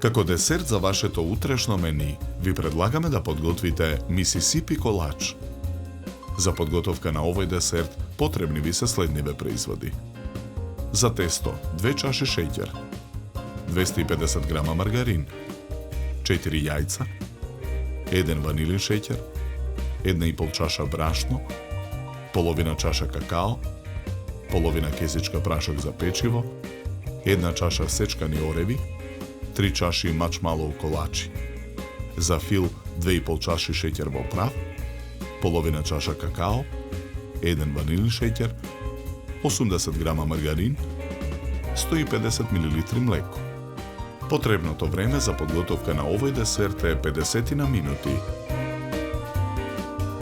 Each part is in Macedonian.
Како десерт за вашето утрешно мени, ви предлагаме да подготвите Мисисипи колач. За подготовка на овој десерт потребни ви се следниве производи. За тесто 2 чаши шеќер, 250 грама маргарин, 4 јајца, 1 ванилин шеќер, 1,5 чаша брашно, половина чаша какао, половина кесичка прашок за печиво, 1 чаша сечкани ореви, 3 чаши мачмалоу колачи. За фил 2,5 чаши шеќер во прав, половина чаша какао, 1 ванилин шеќер, 80 грама маргарин, 150 мл млеко. Потребното време за подготовка на овој десерт е 50 минути.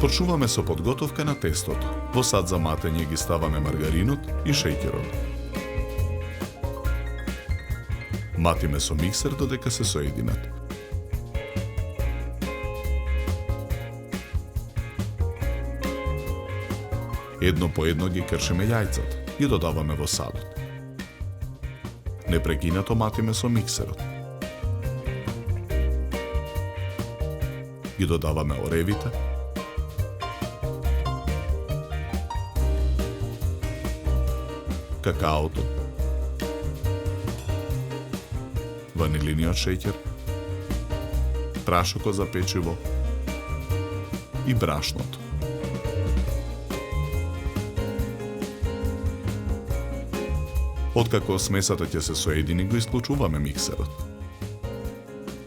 Почнуваме со подготовка на тестото. Во сад за матење ги ставаме маргаринот и шеќерот. Матиме со миксер додека се соединат. Едно по едно ги кршиме јајцата и додаваме во садот. Непрекинато матиме со миксерот. Ги додаваме оревите, какаото, ванилиниот шеќер, прашокот за печиво и брашното. Откако смесата ќе се соедини, го исклучуваме миксерот.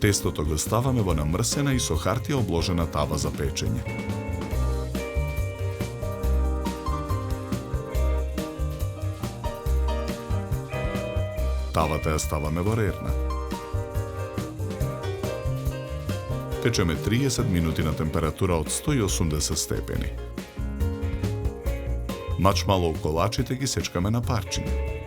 Тестото го ставаме во намрсена и со хартија обложена тава за печење. Тавата ја ставаме во рерна. Печеме 30 минути на температура од 180 степени. Мачмалоу колачите ги сечкаме на парчиња.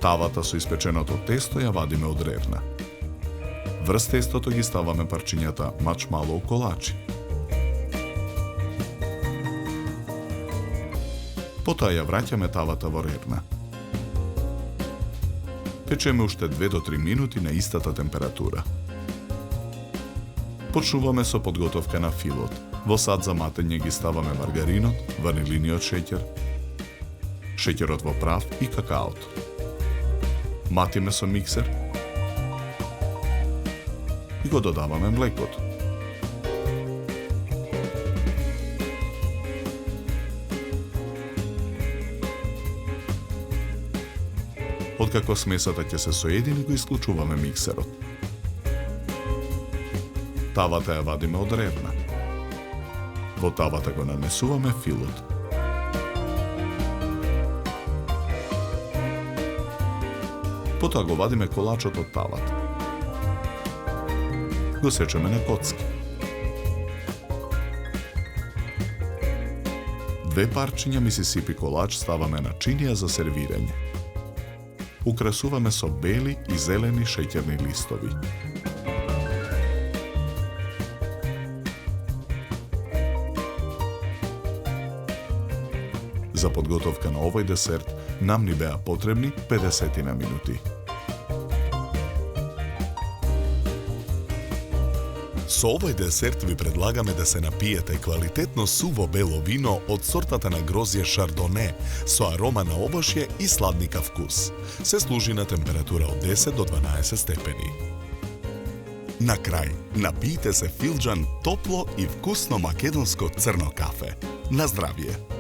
Тавата со испеченото тесто ја вадиме од рерна. Врз тестото ги ставаме парчињата мачмалоу колачи. Потоа ја враќаме тавата во рерна. Печеме уште 2 до 3 минути на истата температура. Почнуваме со подготовка на филот. Во сад за матење ги ставаме маргаринот, ванилиниот шеќер, шеќерот во прав и какаото. Матиме со миксер и го додаваме млекото. Откако смесата ќе се соедини, го исклучуваме миксерот. Тавата ја вадиме од рерна. Во тавата го нанесуваме филот. Потоа го вадиме колачот од тавата. Го сечеме на коцки. 2 парчиња Мисисипи колач ставаме на чинија за сервирање. Украсуваме со бели и зелени шеќерни листови. За подготовка на овој десерт нам ни беа потребни 50 минути. Со овој десерт ви предлагаме да се напиете квалитетно суво бело вино од сортата на грозје Шардоне со арома на овошје и сладника вкус. Се служи на температура од 10 до 12 степени. На крај, напијте се филџан топло и вкусно македонско црно кафе. На здравје!